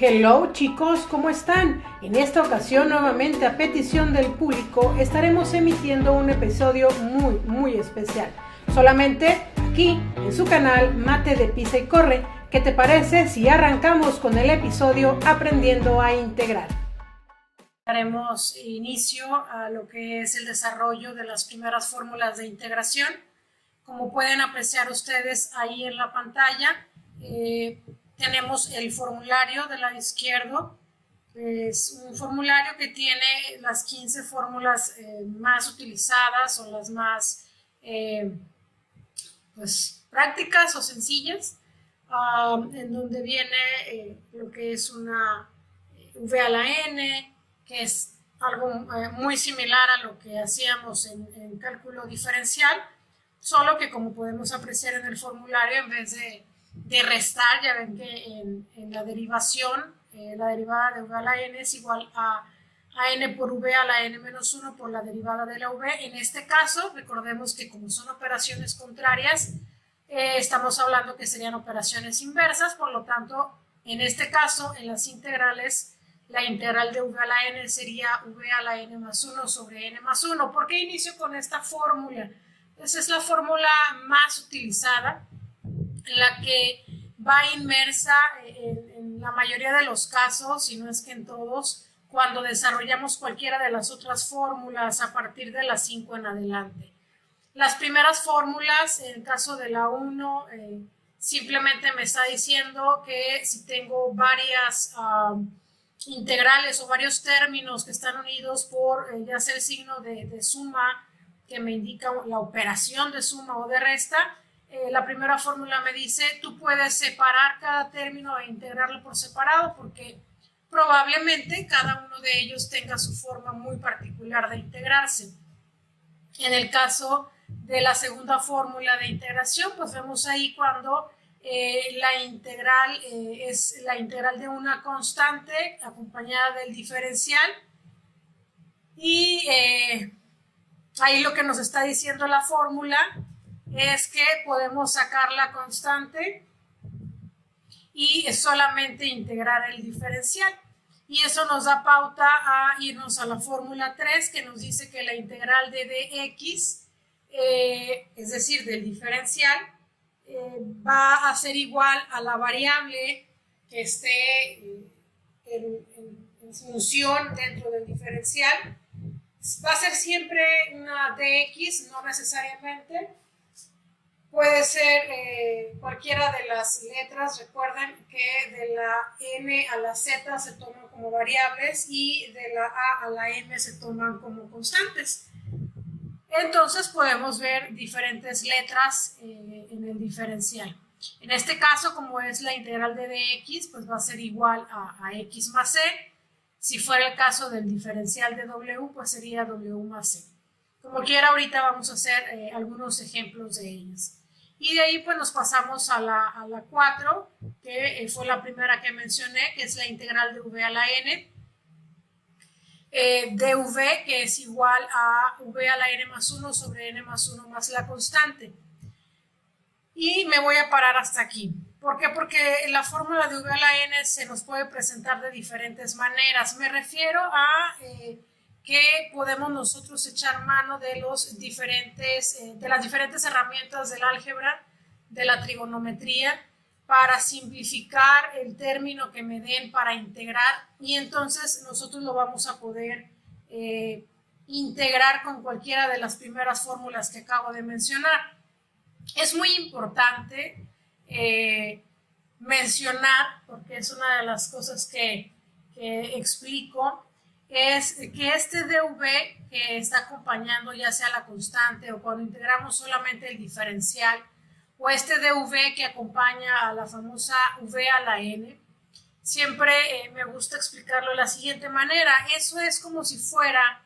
Hello chicos, ¿cómo están? En esta ocasión, nuevamente a petición del público, estaremos emitiendo un episodio muy especial. Solamente aquí, en su canal Mate de Pisa y Corre. ¿Qué te parece si arrancamos con el episodio Aprendiendo a Integrar? Daremos inicio a lo que es el desarrollo de las primeras fórmulas de integración. Como pueden apreciar ustedes ahí en la pantalla, tenemos el formulario del lado izquierdo. Es un formulario que tiene las 15 fórmulas más utilizadas o las más prácticas o sencillas, en donde viene lo que es una V a la N, que es algo muy similar a lo que hacíamos en cálculo diferencial, solo que como podemos apreciar en el formulario, en vez de restar, ya ven que en la derivación, la derivada de V a la N es igual a N por V a la N menos 1 por la derivada de la V. En este caso, recordemos que como son operaciones contrarias, estamos hablando que serían operaciones inversas, por lo tanto, en este caso, en las integrales, la integral de V a la N sería V a la N más 1 sobre N más 1. ¿Por qué inicio con esta fórmula? Esa es la fórmula más utilizada, en la que va inmersa en la mayoría de los casos, si no es que en todos, cuando desarrollamos cualquiera de las otras fórmulas a partir de las 5 en adelante. Las primeras fórmulas, en el caso de la 1, simplemente me está diciendo que si tengo varias integrales o varios términos que están unidos por ya sea el signo de suma, que me indica la operación de suma o de resta, la primera fórmula me dice, tú puedes separar cada término e integrarlo por separado porque probablemente cada uno de ellos tenga su forma muy particular de integrarse. En el caso de la segunda fórmula de integración, pues vemos ahí cuando la integral es la integral de una constante acompañada del diferencial y ahí lo que nos está diciendo la fórmula es que podemos sacar la constante y solamente integrar el diferencial. Y eso nos da pauta a irnos a la fórmula 3, que nos dice que la integral de dx, es decir, del diferencial, va a ser igual a la variable que esté en función dentro del diferencial. Va a ser siempre una dx, no necesariamente. Puede ser cualquiera de las letras. Recuerden que de la n a la z se toman como variables y de la a la m se toman como constantes. Entonces podemos ver diferentes letras en el diferencial. En este caso, como es la integral de dx, pues va a ser igual a x más c. Si fuera el caso del diferencial de w, pues sería w más c. Como quiera, ahorita vamos a hacer algunos ejemplos de ellas. Y de ahí pues nos pasamos a la 4, que fue la primera que mencioné, que es la integral de v a la n, dv, que es igual a v a la n más 1 sobre n más 1 más la constante. Y me voy a parar hasta aquí. ¿Por qué? Porque la fórmula de v a la n se nos puede presentar de diferentes maneras. Me refiero a que podemos nosotros echar mano de las diferentes herramientas del álgebra, de la trigonometría, para simplificar el término que me den para integrar, y entonces nosotros lo vamos a poder integrar con cualquiera de las primeras fórmulas que acabo de mencionar. Es muy importante mencionar, porque es una de las cosas que explico, es que este dv que está acompañando ya sea la constante o cuando integramos solamente el diferencial, o este dv que acompaña a la famosa v a la n, siempre me gusta explicarlo de la siguiente manera. Eso es como si fuera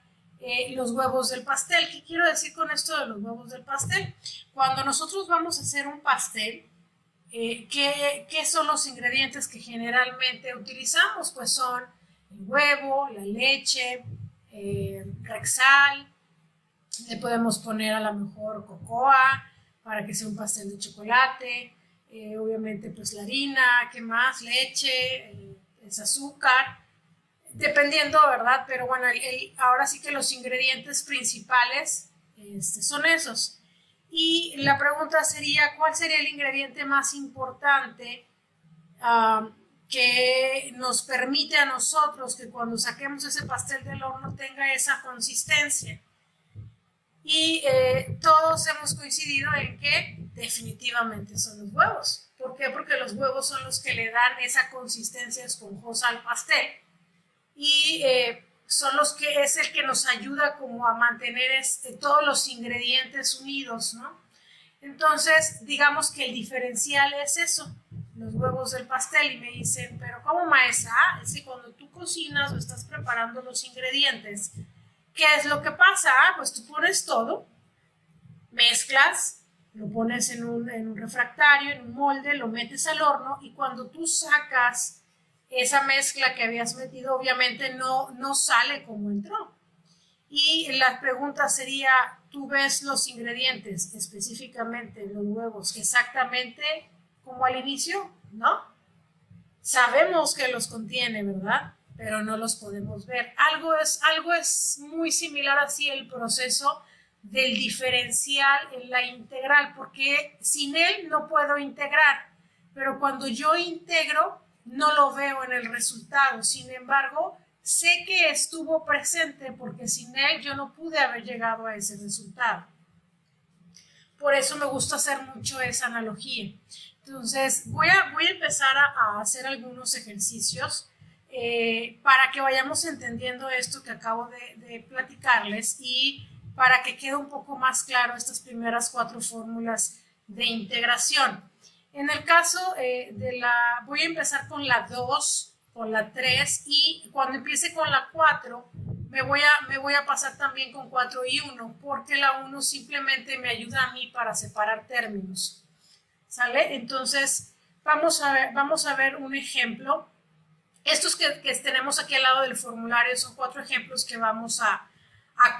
los huevos del pastel. ¿Qué quiero decir con esto de los huevos del pastel? Cuando nosotros vamos a hacer un pastel, ¿qué son los ingredientes que generalmente utilizamos? Pues son el huevo, la leche, Rexal, le podemos poner a lo mejor cocoa para que sea un pastel de chocolate, obviamente pues la harina, ¿qué más? Leche, es azúcar, dependiendo, ¿verdad? Pero bueno, ahora sí que los ingredientes principales son esos. Y la pregunta sería, ¿cuál sería el ingrediente más importante que nos permite a nosotros que cuando saquemos ese pastel del horno tenga esa consistencia? Y todos hemos coincidido en que definitivamente son los huevos. ¿Por qué? Porque los huevos son los que le dan esa consistencia esponjosa al pastel. Y son los que es el que nos ayuda como a mantener todos los ingredientes unidos, ¿no? Entonces, digamos que el diferencial es eso, los huevos del pastel. Y me dicen, pero ¿cómo, maestra? Es que cuando tú cocinas o estás preparando los ingredientes, ¿qué es lo que pasa? Pues tú pones todo, mezclas, lo pones en un refractario, en un molde, lo metes al horno y cuando tú sacas esa mezcla que habías metido, obviamente no sale como entró. Y la pregunta sería, ¿tú ves los ingredientes, específicamente los huevos, exactamente como al inicio? ¿No? Sabemos que los contiene, ¿verdad? Pero no los podemos ver. Algo es muy similar así el proceso del diferencial en la integral, porque sin él no puedo integrar, pero cuando yo integro no lo veo en el resultado. Sin embargo, sé que estuvo presente porque sin él yo no pude haber llegado a ese resultado. Por eso me gusta hacer mucho esa analogía. Entonces, voy a empezar a hacer algunos ejercicios para que vayamos entendiendo esto que acabo de platicarles y para que quede un poco más claro estas primeras 4 fórmulas de integración. En el caso voy a empezar con la 2, con la 3 y cuando empiece con la 4 me voy a pasar también con 4 y 1 porque la 1 simplemente me ayuda a mí para separar términos. ¿Sale? Entonces vamos a ver un ejemplo. Estos que tenemos aquí al lado del formulario son 4 ejemplos que vamos a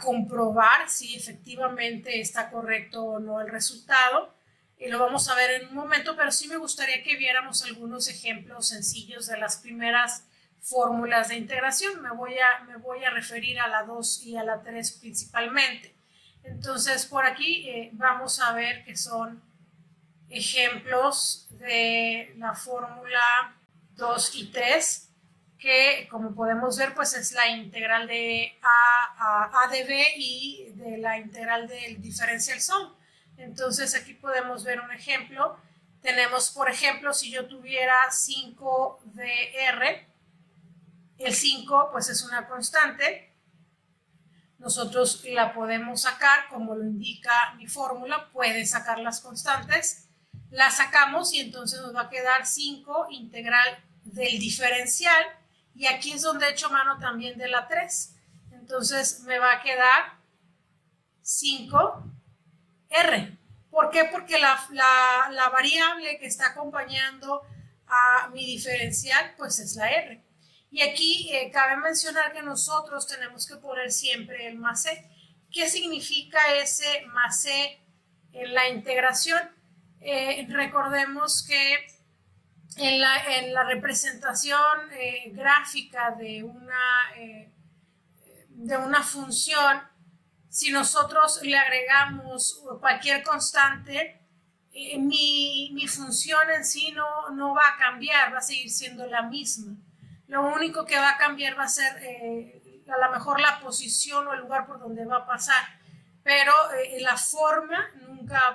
comprobar si efectivamente está correcto o no el resultado. Y lo vamos a ver en un momento, pero sí me gustaría que viéramos algunos ejemplos sencillos de las primeras fórmulas de integración. Me voy a referir a la 2 y a la 3 principalmente. Entonces, por aquí vamos a ver que son ejemplos de la fórmula 2 y 3, que como podemos ver, pues es la integral de a de b y de la integral del diferencial sum. Entonces aquí podemos ver un ejemplo. Tenemos, por ejemplo, si yo tuviera 5 de r, el 5 pues es una constante. Nosotros la podemos sacar, como lo indica mi fórmula, puede sacar las constantes. La sacamos y entonces nos va a quedar 5 integral del diferencial. Y aquí es donde he hecho mano también de la 3. Entonces me va a quedar 5R. ¿Por qué? Porque la variable que está acompañando a mi diferencial pues es la R. Y aquí cabe mencionar que nosotros tenemos que poner siempre el más C. ¿Qué significa ese más C en la integración? Recordemos que en la representación gráfica de una función, si nosotros le agregamos cualquier constante, mi función en sí no va a cambiar, va a seguir siendo la misma. Lo único que va a cambiar va a ser a lo mejor la posición o el lugar por donde va a pasar, pero la forma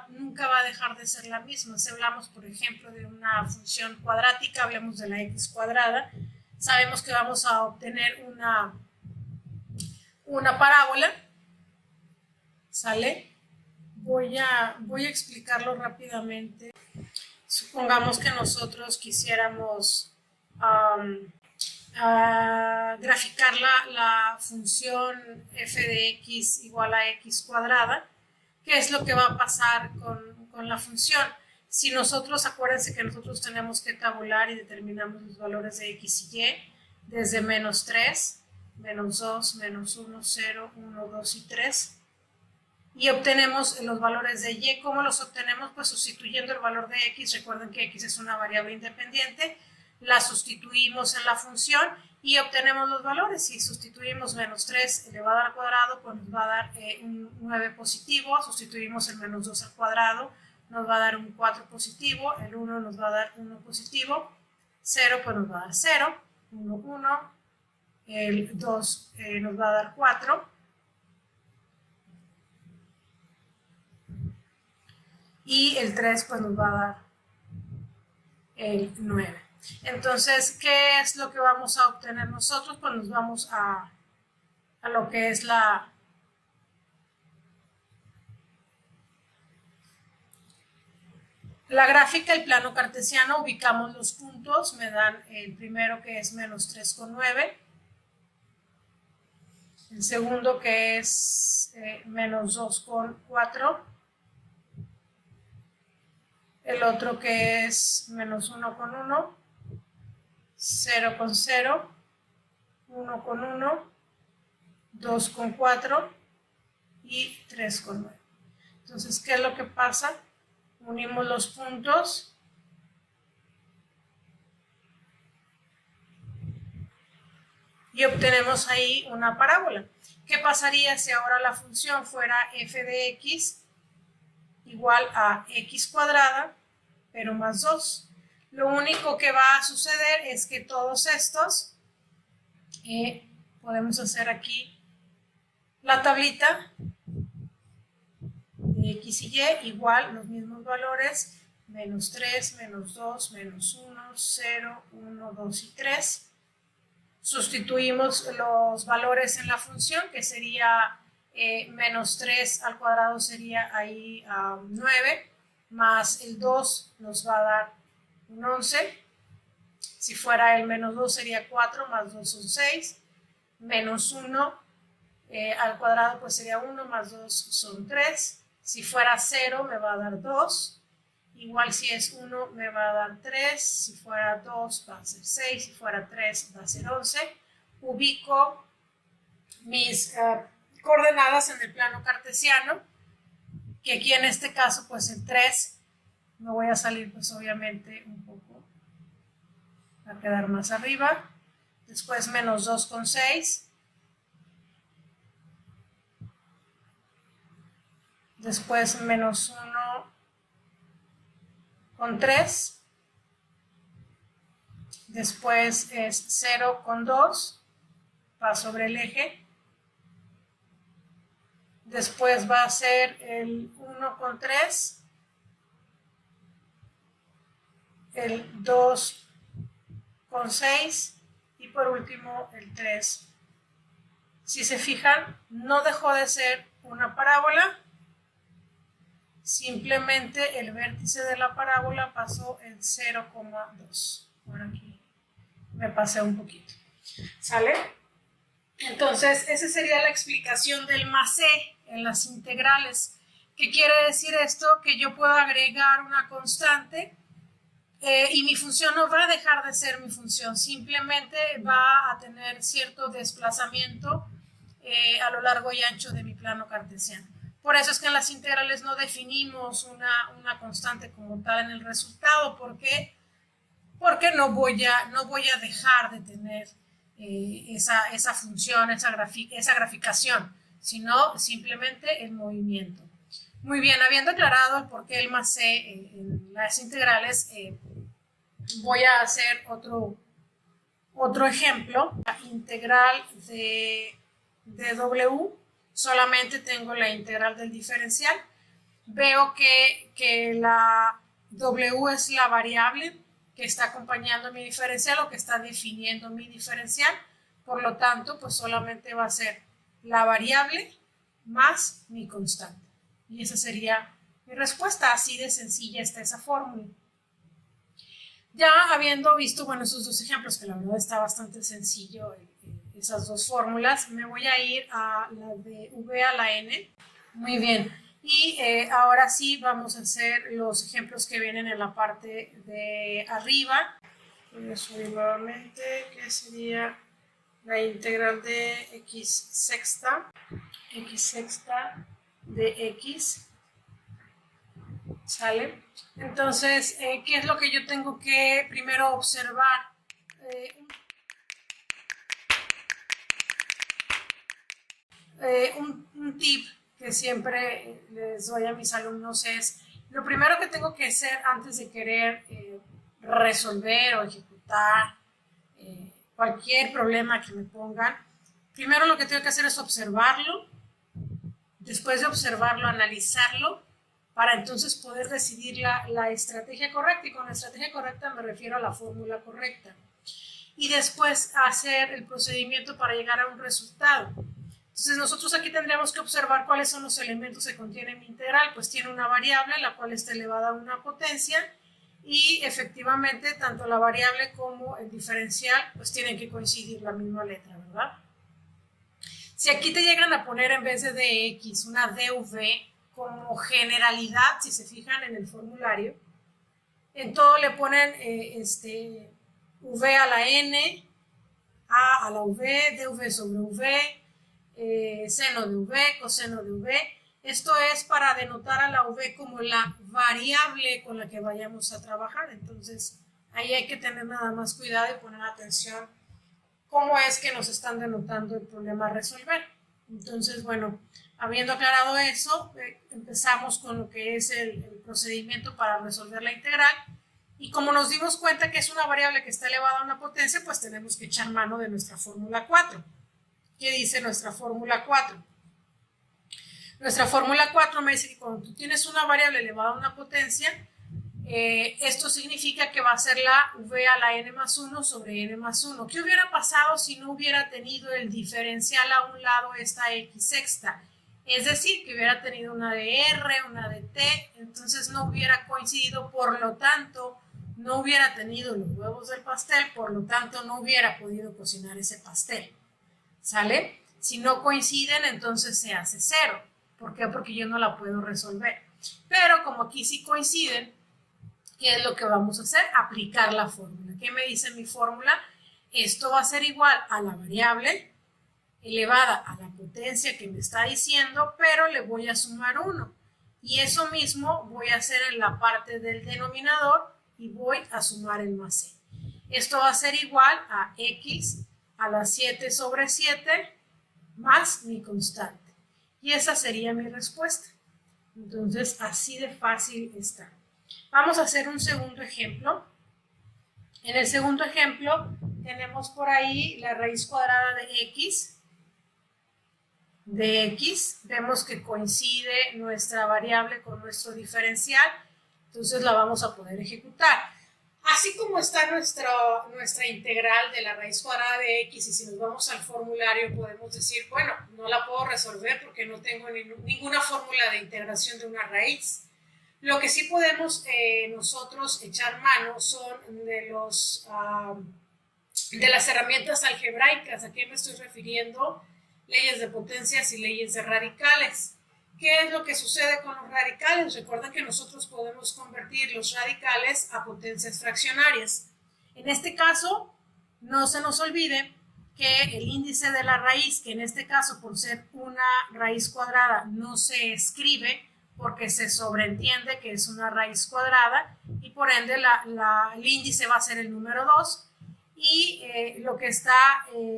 nunca va a dejar de ser la misma. Si hablamos, por ejemplo, de una función cuadrática, hablemos de la x cuadrada, sabemos que vamos a obtener una parábola, ¿sale? Voy a explicarlo rápidamente. Supongamos que nosotros quisiéramos graficar la función f de x igual a x cuadrada. ¿Qué es lo que va a pasar con la función? Si nosotros, acuérdense que nosotros tenemos que tabular y determinamos los valores de x y y desde menos 3, menos 2, menos 1, 0, 1, 2 y 3. Y obtenemos los valores de y. ¿Cómo los obtenemos? Pues sustituyendo el valor de x. Recuerden que x es una variable independiente. la sustituimos en la función y obtenemos los valores. Si sustituimos menos 3 elevado al cuadrado, pues nos va a dar un 9 positivo. Sustituimos el menos 2 al cuadrado, nos va a dar un 4 positivo. El 1 nos va a dar 1 positivo. 0 pues nos va a dar 0. 1, 1. El 2 nos va a dar 4. Y el 3 pues nos va a dar el 9. Entonces, ¿qué es lo que vamos a obtener nosotros? Pues nos vamos a lo que es la gráfica, el plano cartesiano. Ubicamos los puntos, me dan el primero que es menos 3,9, el segundo que es menos 2,4, el otro que es menos 1,1, 0,0, 1,1, 2,4 y 3,9. Entonces, ¿qué es lo que pasa? Unimos los puntos y obtenemos ahí una parábola. ¿Qué pasaría si ahora la función fuera f de x igual a x cuadrada, pero más 2? Lo único que va a suceder es que todos estos, podemos hacer aquí la tablita de x y y, igual los mismos valores, menos 3, menos 2, menos 1, 0, 1, 2 y 3. Sustituimos los valores en la función, que sería menos 3 al cuadrado sería ahí 9, más el 2 nos va a dar un 11. Si fuera el menos 2 sería 4, más 2 son 6, menos 1 al cuadrado pues sería 1, más 2 son 3. Si fuera 0 me va a dar 2, igual si es 1 me va a dar 3, si fuera 2 va a ser 6, si fuera 3 va a ser 11. Ubico mis coordenadas en el plano cartesiano, que aquí en este caso pues el 3 me voy a salir pues obviamente un poco a quedar más arriba, después menos 2,6, después menos 1,3, después es 0,2, va sobre el eje, después va a ser el 1,3, el 2,6 y por último el 3. Si se fijan, no dejó de ser una parábola, simplemente el vértice de la parábola pasó en 0,2. Por aquí me pasé un poquito. ¿Sale? Entonces, esa sería la explicación del más c en las integrales. ¿Qué quiere decir esto? Que yo puedo agregar una constante y mi función no va a dejar de ser mi función, simplemente va a tener cierto desplazamiento a lo largo y ancho de mi plano cartesiano. Por eso es que en las integrales no definimos una constante como tal en el resultado. ¿Por qué? Porque no voy a dejar de tener esa función, esa graficación, sino simplemente el movimiento. Muy bien, habiendo aclarado el por qué el más c en las integrales, voy a hacer otro ejemplo. La integral de w, solamente tengo la integral del diferencial. Veo que la w es la variable que está acompañando mi diferencial o que está definiendo mi diferencial. Por lo tanto, pues solamente va a ser la variable más mi constante. Y esa sería mi respuesta. Así de sencilla está esa fórmula. Ya habiendo visto, bueno, esos dos ejemplos, que la verdad está bastante sencillo, esas dos fórmulas, me voy a ir a la de v a la n. Muy bien. Y ahora sí vamos a hacer los ejemplos que vienen en la parte de arriba. Voy a subir nuevamente, que sería la integral de x sexta de x ¿Sale? Entonces, ¿qué es lo que yo tengo que primero observar? Un tip que siempre les doy a mis alumnos es, lo primero que tengo que hacer antes de querer resolver o ejecutar cualquier problema que me pongan, primero lo que tengo que hacer es observarlo, después de observarlo, analizarlo, para entonces poder decidir la estrategia correcta, y con la estrategia correcta me refiero a la fórmula correcta, y después hacer el procedimiento para llegar a un resultado. Entonces nosotros aquí tendríamos que observar cuáles son los elementos que contiene mi integral. Pues tiene una variable, la cual está elevada a una potencia, y efectivamente tanto la variable como el diferencial pues tienen que coincidir la misma letra, ¿verdad? Si aquí te llegan a poner en vez de dx una dv como generalidad, si se fijan en el formulario, en todo le ponen v a la n, a la v, dv sobre v, seno de v, coseno de v. Esto es para denotar a la v como la variable con la que vayamos a trabajar. Entonces, ahí hay que tener nada más cuidado y poner atención cómo es que nos están denotando el problema a resolver. Entonces, bueno, habiendo aclarado eso, empezamos con lo que es el procedimiento para resolver la integral. Y como nos dimos cuenta que es una variable que está elevada a una potencia, pues tenemos que echar mano de nuestra fórmula 4. ¿Qué dice nuestra fórmula 4? Nuestra fórmula 4 me dice que cuando tú tienes una variable elevada a una potencia, esto significa que va a ser la v a la n más 1 sobre n más 1. ¿Qué hubiera pasado si no hubiera tenido el diferencial a un lado esta x sexta? Es decir, que hubiera tenido una de r, una de t, entonces no hubiera coincidido, por lo tanto, no hubiera tenido los huevos del pastel, por lo tanto, no hubiera podido cocinar ese pastel. ¿Sale? Si no coinciden, entonces se hace 0. ¿Por qué? Porque yo no la puedo resolver. Pero como aquí sí coinciden, ¿qué es lo que vamos a hacer? Aplicar la fórmula. ¿Qué me dice mi fórmula? Esto va a ser igual a la variable elevada a la potencia que me está diciendo, pero le voy a sumar 1. Y eso mismo voy a hacer en la parte del denominador y voy a sumar el más c. Esto va a ser igual a x a la 7 sobre 7 más mi constante. Y esa sería mi respuesta. Entonces, así de fácil está. Vamos a hacer un segundo ejemplo. En el segundo ejemplo tenemos por ahí la raíz cuadrada de x. Vemos que coincide nuestra variable con nuestro diferencial, entonces la vamos a poder ejecutar. Así como está nuestra integral de la raíz cuadrada de x, y si nos vamos al formulario podemos decir, bueno, no la puedo resolver porque no tengo ninguna fórmula de integración de una raíz. Lo que sí podemos nosotros echar mano son de las herramientas algebraicas. ¿A qué me estoy refiriendo? Leyes de potencias y leyes de radicales. ¿Qué es lo que sucede con los radicales? Recuerden que nosotros podemos convertir los radicales a potencias fraccionarias. En este caso, no se nos olvide que el índice de la raíz, que en este caso por ser una raíz cuadrada no se escribe porque se sobreentiende que es una raíz cuadrada, y por ende el índice va a ser el número 2. Y lo que está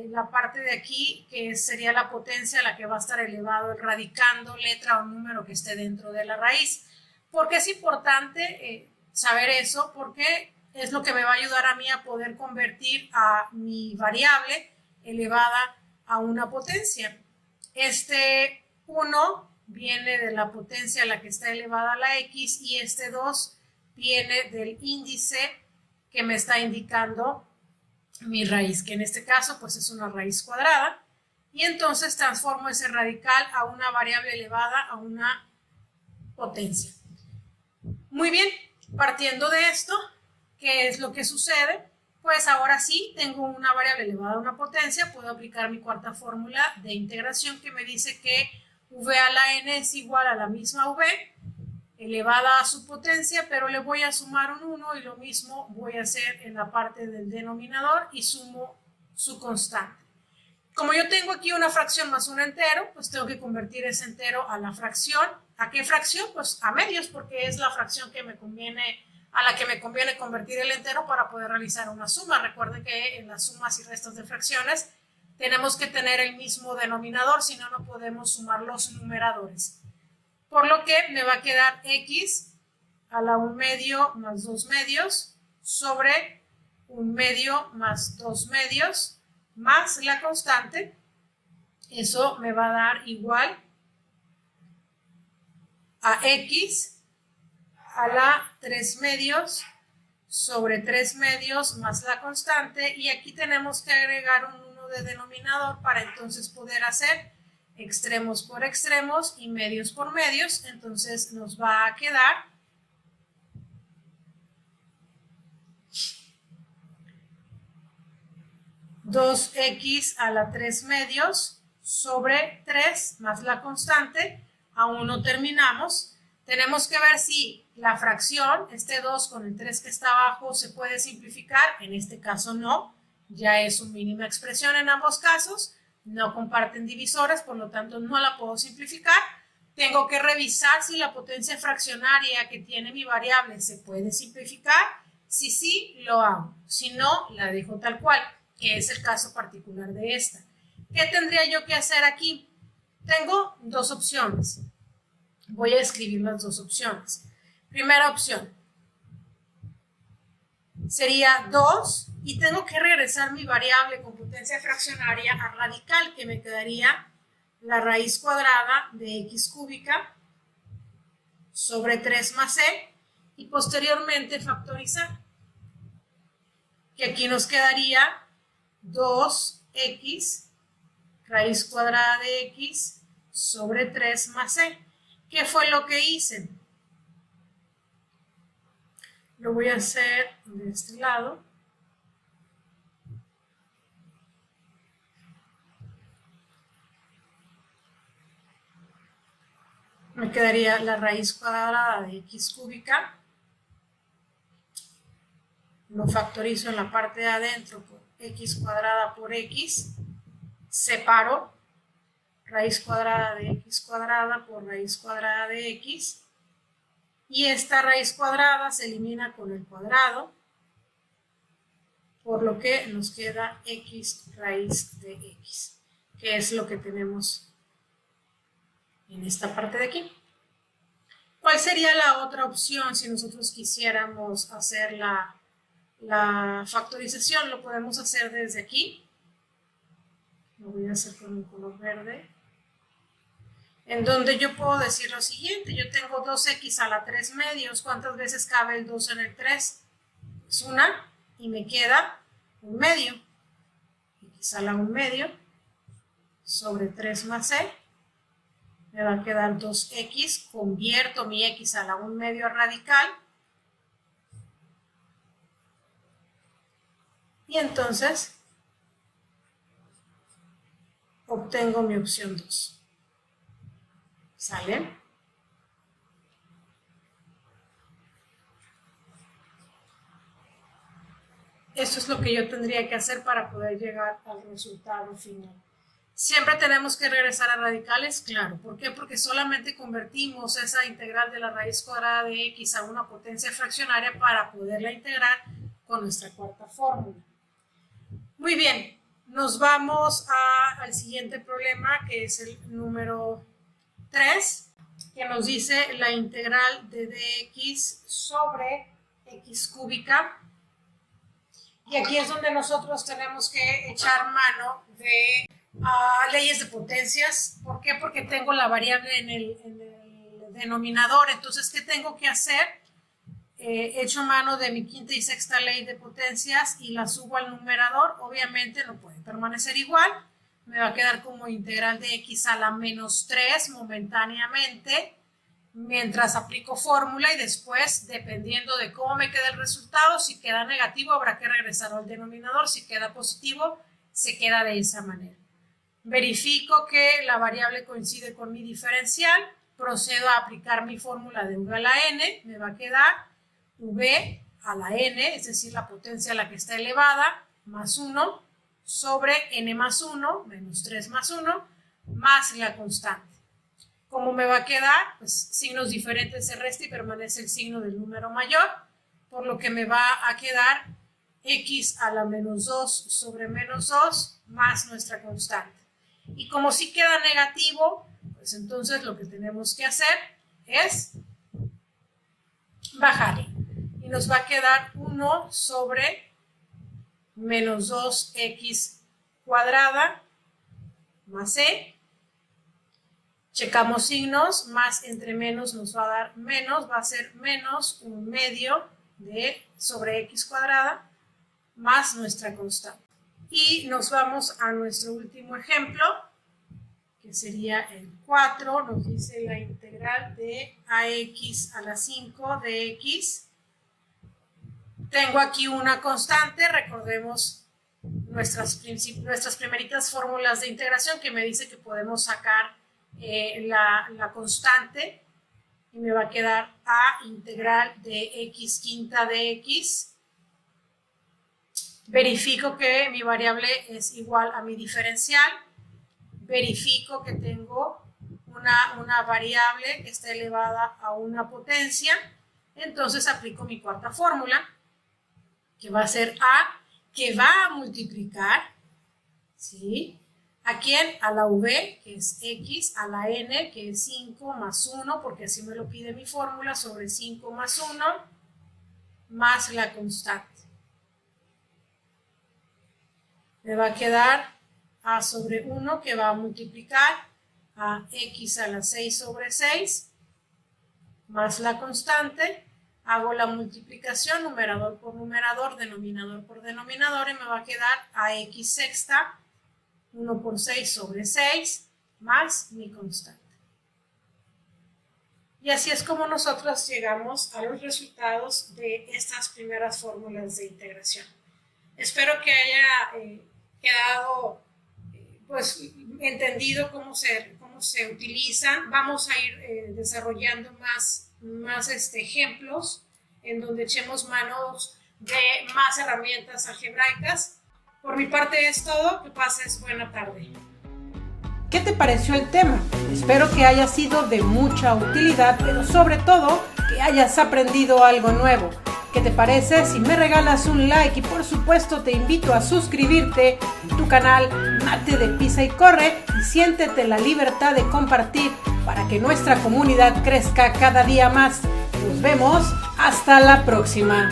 la parte de aquí, que sería la potencia a la que va a estar elevado radicando letra o número que esté dentro de la raíz. ¿Por qué es importante saber eso? Porque es lo que me va a ayudar a mí a poder convertir a mi variable elevada a una potencia. Este 1 viene de la potencia a la que está elevada la x, y este 2 viene del índice que me está indicando mi raíz, que en este caso pues es una raíz cuadrada, y entonces transformo ese radical a una variable elevada a una potencia. Muy bien, partiendo de esto, ¿qué es lo que sucede? Pues ahora sí tengo una variable elevada a una potencia, puedo aplicar mi cuarta fórmula de integración, que me dice que v a la n es igual a la misma v elevada a su potencia, pero le voy a sumar un 1, y lo mismo voy a hacer en la parte del denominador y sumo su constante. Como yo tengo aquí una fracción más un entero, pues tengo que convertir ese entero a la fracción. ¿A qué fracción? Pues a medios, porque es la fracción que me conviene, a la que me conviene convertir el entero para poder realizar una suma. Recuerden que en las sumas y restas de fracciones tenemos que tener el mismo denominador, si no, no podemos sumar los numeradores. Por lo que me va a quedar x a la 1 medio más 2 medios sobre 1 medio más 2 medios más la constante. Eso me va a dar igual a x a la 3 medios sobre 3 medios más la constante, y aquí tenemos que agregar un 1 de denominador para entonces poder hacer extremos por extremos y medios por medios. Entonces nos va a quedar dos x a la 3 medios sobre 3 más la constante. Aún no terminamos. Tenemos que ver si la fracción, este 2 con el 3 que está abajo, se puede simplificar. En este caso no, ya es una mínima expresión en ambos casos. No comparten divisores, por lo tanto no la puedo simplificar. Tengo que revisar si la potencia fraccionaria que tiene mi variable se puede simplificar. Si sí, lo hago. Si no, la dejo tal cual, que es el caso particular de esta. ¿Qué tendría yo que hacer aquí? Tengo dos opciones. Voy a escribir las dos opciones. Primera opción sería 2 y tengo que regresar mi variable con potencia fraccionaria a radical, que me quedaría la raíz cuadrada de x cúbica sobre 3 más c, y posteriormente factorizar, que aquí nos quedaría 2x raíz cuadrada de x sobre 3 más c. ¿Qué fue lo que hice? Lo voy a hacer de este lado. Me quedaría la raíz cuadrada de x cúbica. Lo factorizo en la parte de adentro por x cuadrada por x. Separo raíz cuadrada de x cuadrada por raíz cuadrada de x. Y esta raíz cuadrada se elimina con el cuadrado, por lo que nos queda x raíz de x, que es lo que tenemos en esta parte de aquí. ¿Cuál sería la otra opción si nosotros quisiéramos hacer la factorización? Lo podemos hacer desde aquí. Lo voy a hacer con un color verde. En donde yo puedo decir lo siguiente: yo tengo 2x a la 3 medios. ¿Cuántas veces cabe el 2 en el 3? Es una, y me queda un medio. X a la 1 medio sobre 3 más c. Me va a quedar 2x. Convierto mi x a la 1 medio a radical. Y entonces obtengo mi opción 2. ¿Sale? Esto es lo que yo tendría que hacer para poder llegar al resultado final. ¿Siempre tenemos que regresar a radicales? Claro. ¿Por qué? Porque solamente convertimos esa integral de la raíz cuadrada de x a una potencia fraccionaria para poderla integrar con nuestra cuarta fórmula. Muy bien, nos vamos al siguiente problema, que es el número 3, que nos dice la integral de dx sobre x cúbica. Y aquí es donde nosotros tenemos que echar mano de leyes de potencias. ¿Por qué? Porque tengo la variable en el denominador. Entonces, ¿qué tengo que hacer? Echo mano de mi quinta y sexta ley de potencias y la subo al numerador. Obviamente no puede permanecer igual. Me va a quedar como integral de x a la menos 3 momentáneamente, mientras aplico fórmula, y después, dependiendo de cómo me quede el resultado, si queda negativo habrá que regresar al denominador, si queda positivo se queda de esa manera. Verifico que la variable coincide con mi diferencial, procedo a aplicar mi fórmula de v a la n, me va a quedar v a la n, es decir, la potencia a la que está elevada, más 1 sobre n más 1, menos 3 más 1, más la constante. ¿Cómo me va a quedar? Pues signos diferentes se resta y permanece el signo del número mayor, por lo que me va a quedar x a la menos 2 sobre menos 2 más nuestra constante. Y como si queda negativo, pues entonces lo que tenemos que hacer es bajarle. Y nos va a quedar 1 sobre menos 2x cuadrada más c. Checamos signos, más entre menos nos va a dar menos, va a ser menos 1/2 sobre x cuadrada más nuestra constante. Y nos vamos a nuestro último ejemplo, que sería el 4, nos dice la integral de ax a la 5 de x. Tengo aquí una constante, recordemos nuestras primeritas fórmulas de integración que me dice que podemos sacar la constante y me va a quedar a integral de x quinta de x. Verifico que mi variable es igual a mi diferencial. Verifico que tengo una variable que está elevada a una potencia. Entonces aplico mi cuarta fórmula, que va a ser a, que va a multiplicar, ¿sí?, ¿a quién? A la v, que es x, a la n, que es 5 más 1, porque así me lo pide mi fórmula, sobre 5 más 1, más la constante. Me va a quedar a sobre 1, que va a multiplicar a x a la 6 sobre 6, más la constante. Hago la multiplicación, numerador por numerador, denominador por denominador, y me va a quedar a x sexta, 1 por 6 sobre 6, más mi constante. Y así es como nosotros llegamos a los resultados de estas primeras fórmulas de integración. Espero que haya quedado pues entendido cómo se utilizan. Vamos a ir desarrollando más ejemplos en donde echemos manos de más herramientas algebraicas. Por mi parte es todo. Que pases buena tarde. ¿Qué te pareció el tema? Espero que haya sido de mucha utilidad, pero sobre todo que hayas aprendido algo nuevo. ¿Qué te parece si me regalas un like? Y por supuesto te invito a suscribirte en tu canal Mate de Pisa y Corre y siéntete la libertad de compartir para que nuestra comunidad crezca cada día más. Nos vemos hasta la próxima.